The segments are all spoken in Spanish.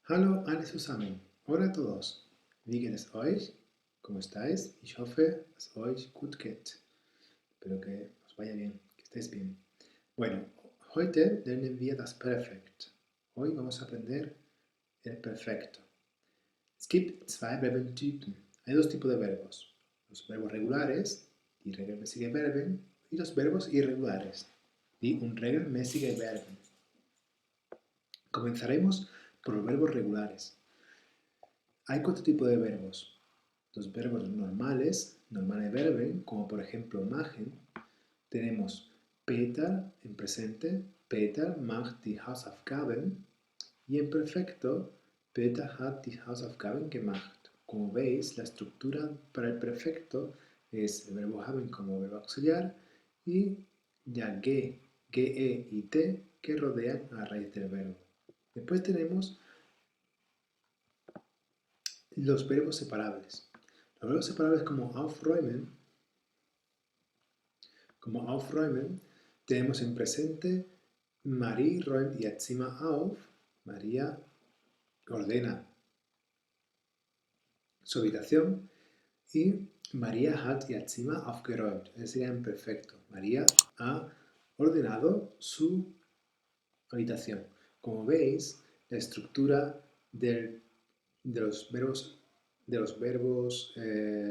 Hallo alle zusammen. Hola a todos. Wie geht es euch? ¿Cómo estáis? Ich hoffe, es euch gut geht. Espero que os vaya bien, que estéis bien. Bueno, heute lernen wir das Perfekt. Hoy vamos a aprender el perfecto. Es gibt zwei Verbentypen. Hay dos tipos de verbos. Los verbos regulares, die regelmäßige Verben, y los verbos irregulares, die unregelmäßige Verben. Comenzaremos por los verbos regulares. Hay cuatro tipos de verbos. Los verbos normales, normale Verben, como por ejemplo machen. Tenemos Peter en presente, Peter macht die Hausaufgaben. Y en perfecto, Peter hat die Hausaufgaben gemacht. Como veis, la estructura para el perfecto es el verbo haben como verbo auxiliar y ya ge y te que rodean a la raíz del verbo. Después tenemos los verbos separables. Los verbos separables como aufräumen, tenemos en presente Marie räumt ihr Zimmer auf. María ordena su habitación. Y María hat ihr Zimmer aufgeräumt. Ese sería en perfecto. María ha ordenado su habitación. Como veis, la estructura de los verbos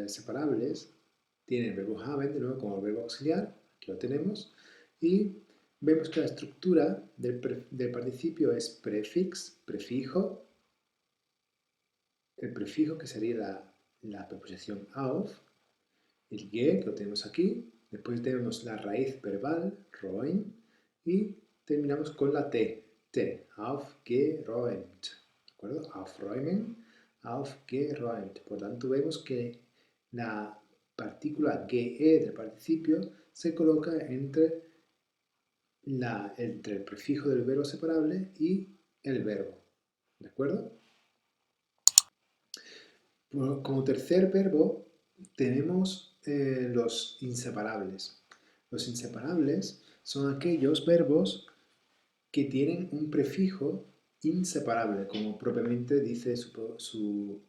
separables tiene el verbo haben, de nuevo como el verbo auxiliar, aquí lo tenemos, y vemos que la estructura del participio es prefijo, el prefijo que sería la preposición auf, el ge, que lo tenemos aquí, después tenemos la raíz verbal, roin, y terminamos con la t, aufgeräumt, ¿de acuerdo? Aufräumen, aufgeräumt. Por tanto, vemos que la partícula ge del participio se coloca entre el prefijo del verbo separable y el verbo, ¿de acuerdo? Como tercer verbo tenemos los inseparables. Los inseparables son aquellos verbos que tienen un prefijo inseparable, como propiamente dice su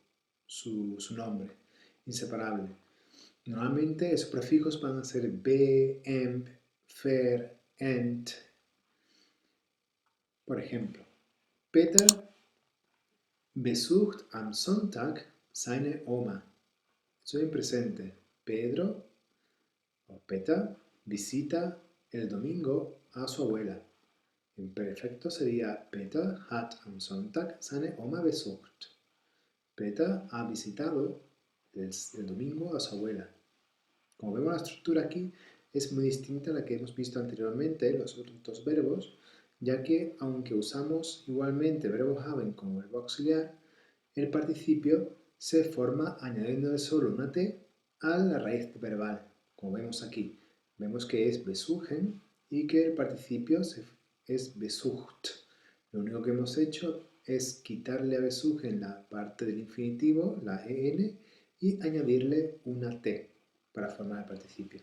nombre, inseparable. Normalmente esos prefijos van a ser be, emp, fer, ent. Por ejemplo, Peter besucht am Sonntag seine Oma. Soy en presente. Pedro o Peter visita el domingo a su abuela. En perfecto sería Peter hat am Sonntag seine Oma besucht. Peter ha visitado el domingo a su abuela. Como vemos, la estructura aquí es muy distinta a la que hemos visto anteriormente, los otros dos verbos, ya que aunque usamos igualmente el verbo haben como verbo auxiliar, el participio se forma añadiendo solo una t a la raíz verbal, como vemos aquí. Vemos que es besuchen y que el participio es besucht. Lo único que hemos hecho es quitarle a besuchen la parte del infinitivo, la en, y añadirle una t para formar el participio.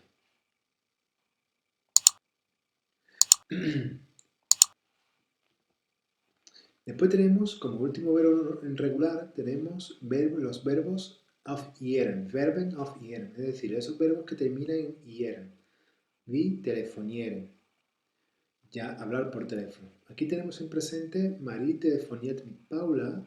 Después tenemos, como último verbo regular, tenemos los verbos auf ihren, Verben auf ihren, es decir, esos verbos que terminan en ieren, wie telefonieren, ya hablar por teléfono. Aquí tenemos en presente Marie telefoniert mit Paula.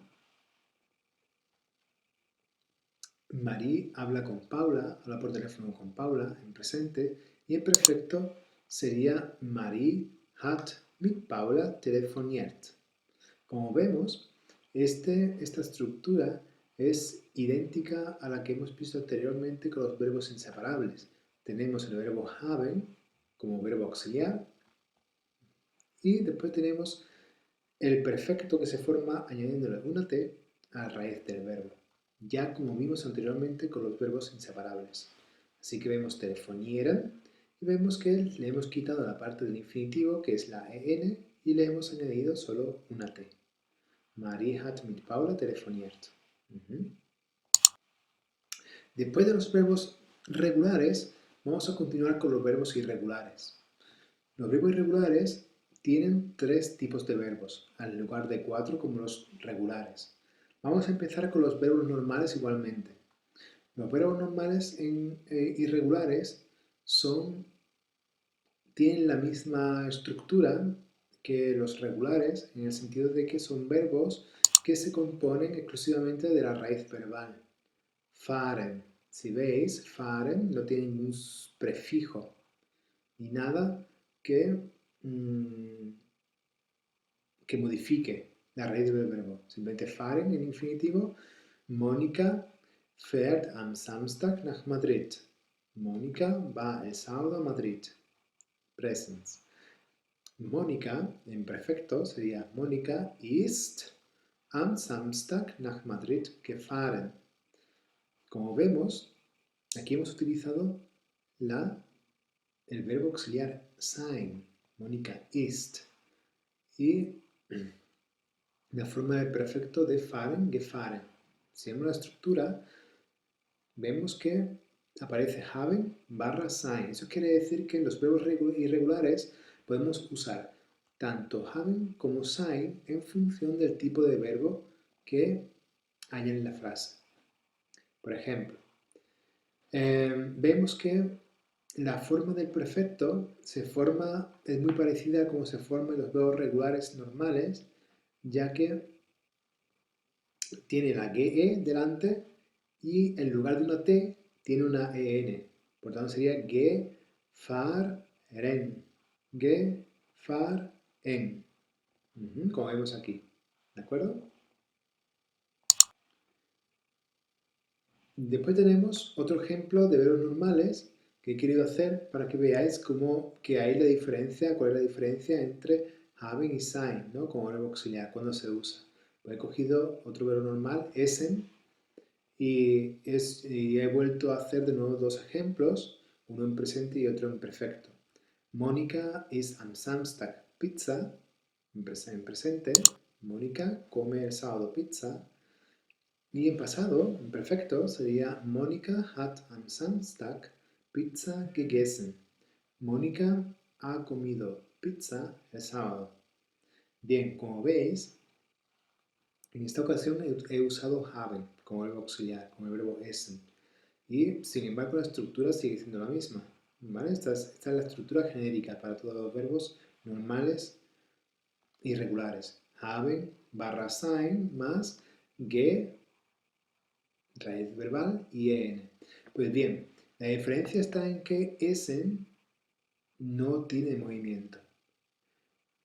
Marie habla con Paula, habla por teléfono con Paula en presente, y en perfecto sería Marie hat mit Paula telefoniert. Como vemos, esta estructura es idéntica a la que hemos visto anteriormente con los verbos inseparables. Tenemos el verbo haben como verbo auxiliar y después tenemos el perfecto que se forma añadiéndole una t a la raíz del verbo, ya como vimos anteriormente con los verbos inseparables. Así que vemos telefonieren y vemos que le hemos quitado la parte del infinitivo que es la en y le hemos añadido solo una t. Marie hat mit Paula telefoniert. Después de los verbos regulares, vamos a continuar con los verbos irregulares. Los verbos irregulares tienen 3 tipos de verbos, al lugar de 4 como los regulares. Vamos a empezar con los verbos normales igualmente. Los verbos normales irregulares tienen la misma estructura que los regulares, en el sentido de que son verbos que se componen exclusivamente de la raíz verbal. Fahren. Si veis, fahren no tiene ningún prefijo ni nada que modifique la raíz del verbo. Simplemente fahren en infinitivo. Mónica fährt am Samstag nach Madrid. Mónica va el sábado a Madrid. Presens. Mónica en perfecto sería Mónica ist am Samstag nach Madrid gefahren. Como vemos, aquí hemos utilizado el verbo auxiliar sein. Mónica ist. Y la forma del perfecto de fahren, gefahren. Si vemos la estructura, vemos que aparece haben barra sein. Eso quiere decir que en los verbos irregulares podemos usar tanto haben como sein en función del tipo de verbo que haya en la frase. Por ejemplo, vemos que la forma del perfecto es muy parecida a como se forman los verbos regulares normales, ya que tiene la GE delante y en lugar de una T tiene una EN. Por tanto sería gefahren. Gefahren. Como vemos aquí. ¿De acuerdo? Después tenemos otro ejemplo de verbos normales que he querido hacer para que veáis cuál es la diferencia entre haben y sein, ¿no? Como verbo auxiliar, cuando se usa. Pues he cogido otro verbo normal, essen, y he vuelto a hacer de nuevo 2 ejemplos, uno en presente y otro en perfecto. Mónica isst am Samstag Pizza, en presente. Mónica come el sábado pizza. Y en pasado, en perfecto, sería Mónica hat am Samstag Pizza gegessen. Mónica ha comido pizza el sábado. Bien, como veis, en esta ocasión he usado haben como verbo auxiliar, como el verbo essen. Y sin embargo la estructura sigue siendo la misma. ¿Vale? Esta es la estructura genérica para todos los verbos normales y regulares. Haben barra sein más ge, raíz verbal, y en. Pues bien, la diferencia está en que essen no tiene movimiento,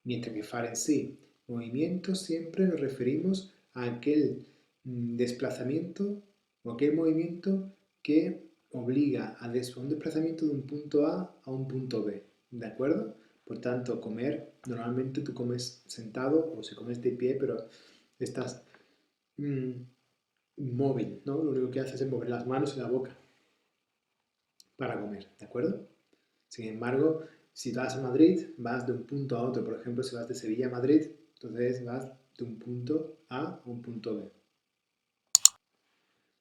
mientras que fahren sí. Movimiento siempre nos referimos a aquel desplazamiento o aquel movimiento que obliga a un desplazamiento de un punto A a un punto B, ¿de acuerdo? Por tanto, comer, normalmente tú comes sentado o si comes de pie, pero estás móvil, ¿no? Lo único que haces es mover las manos y la boca para comer, ¿de acuerdo? Sin embargo, si vas a Madrid, vas de un punto a otro. Por ejemplo, si vas de Sevilla a Madrid, entonces vas de un punto A a un punto B.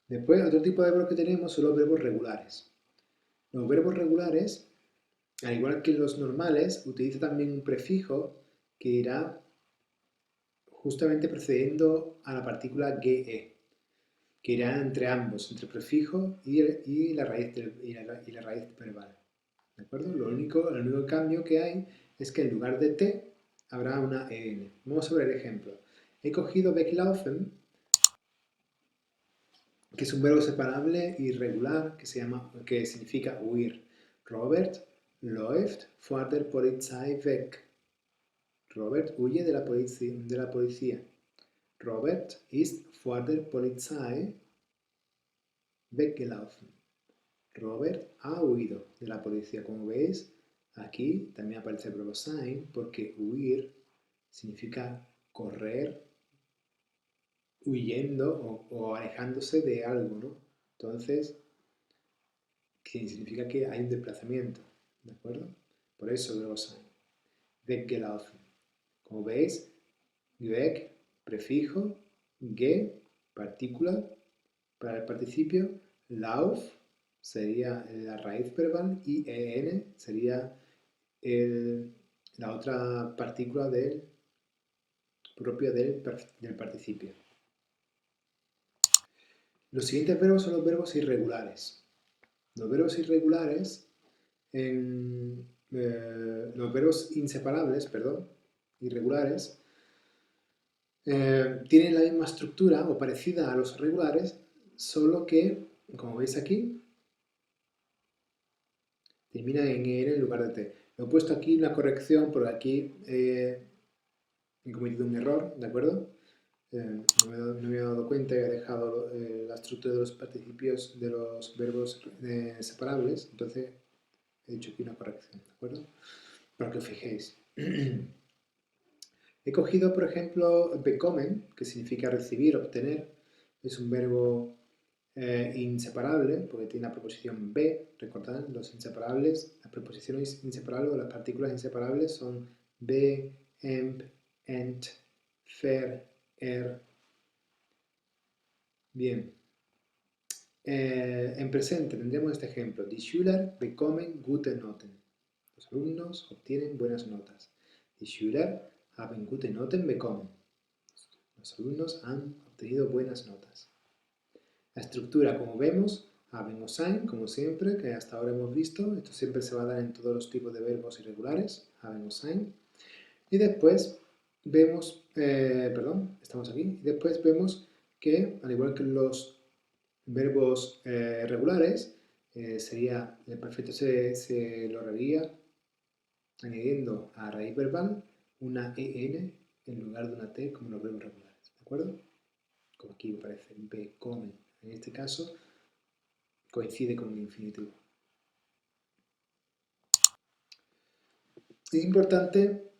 Después, otro tipo de verbos que tenemos son los verbos regulares. Los verbos regulares, al igual que los normales, utilizan también un prefijo que irá justamente precediendo a la partícula GE, que irá entre ambos, entre el prefijo y la raíz verbal. ¿De acuerdo? El único cambio que hay es que en lugar de T habrá una EN. Vamos a ver el ejemplo. He cogido weglaufen, que es un verbo separable irregular que significa huir. Robert läuft vor der Polizei weg. Robert huye de la policía. Robert ist vor der Polizei weggelaufen. Robert ha huido de la policía. Como veis, aquí también aparece el verbo sein porque huir significa correr huyendo o alejándose de algo, ¿no? Entonces, significa que hay un desplazamiento, ¿de acuerdo? Por eso el verbo sein. Weggelaufen. Como veis, weg, prefijo, ge, partícula para el participio, lauf sería la raíz verbal y en sería la otra partícula propia del participio. Los siguientes verbos son los verbos irregulares. Los verbos irregulares, los verbos inseparables, perdón, irregulares, tienen la misma estructura o parecida a los regulares, solo que, como veis aquí, termina en ER en lugar de T. Lo he puesto aquí una corrección porque aquí he cometido un error, ¿de acuerdo? No me había dado cuenta y he dejado la estructura de los participios de los verbos separables, entonces he dicho aquí una corrección, ¿de acuerdo? Para que os fijéis. He cogido, por ejemplo, bekommen, que significa recibir, obtener. Es un verbo inseparable, porque tiene la preposición be. Recordad, los inseparables, las preposiciones inseparables o las partículas inseparables son be, emp, ent, fer, Bien. En presente tendremos este ejemplo. Die Schüler bekommen gute Noten. Los alumnos obtienen buenas notas. Die Schüler haben gute Noten bekommen. Los alumnos han obtenido buenas notas. La estructura, como vemos, haben o sein, como siempre, que hasta ahora hemos visto. Esto siempre se va a dar en todos los tipos de verbos irregulares. Haben o sein. Y después vemos, estamos aquí. Y después vemos que, al igual que los verbos regulares, sería, el perfecto se lograría añadiendo a raíz verbal una EN en lugar de una T como los verbos regulares, ¿de acuerdo? Como aquí me parece, bekommen. En este caso coincide con el infinitivo. Es importante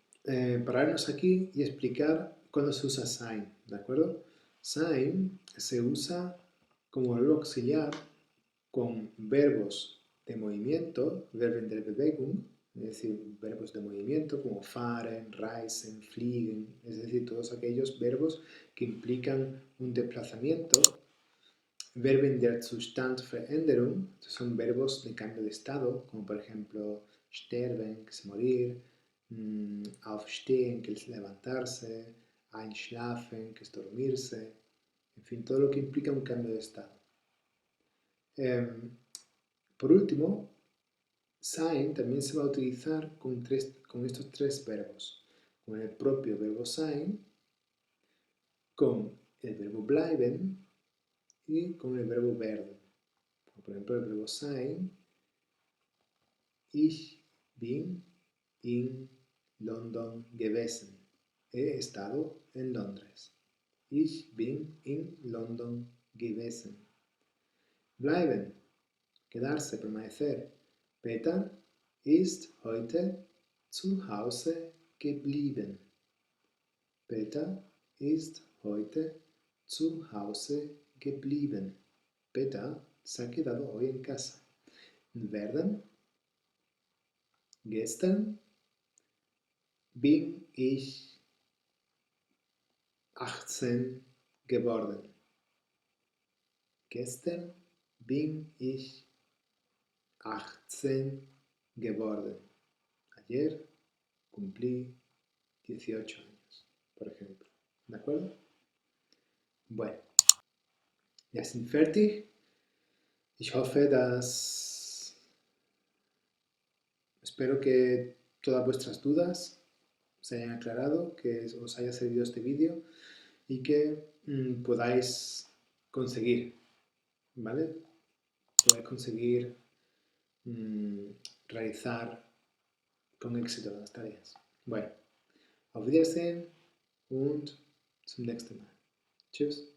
pararnos aquí y explicar cuándo se usa sein, ¿de acuerdo? Sein se usa como verbo auxiliar con verbos de movimiento, Verben der Bewegung, es decir, verbos de movimiento como fahren, reisen, fliegen, es decir, todos aquellos verbos que implican un desplazamiento. Verben der Zustandveränderung, son verbos de cambio de estado, como por ejemplo sterben, que es morir, aufstehen, que es levantarse, einschlafen, que es dormirse, en fin, todo lo que implica un cambio de estado. Por último, sein también se va a utilizar con estos tres verbos, con el propio verbo sein, con el verbo bleiben y con el verbo werden. Por ejemplo, el verbo sein, ich bin in London gewesen. He estado en Londres. Ich bin in London gewesen. Bleiben, quedarse, permanecer. Peter ist heute zu Hause geblieben. Peter ist heute zu Hause geblieben. Peter se ha quedado hoy en casa. Werden, gestern bin ich 18 geworden. Gestern bin ich 18 geworden. Ayer cumplí 18 años, por ejemplo. ¿De acuerdo? Bueno, ya sind fertig. Ich hoffe, espero que todas vuestras dudas se hayan aclarado, que os haya servido este vídeo y que podáis conseguir, ¿vale? Podáis conseguir realizar con éxito las tareas. Bueno, auf Wiedersehen und zum nächsten Mal. Tschüss.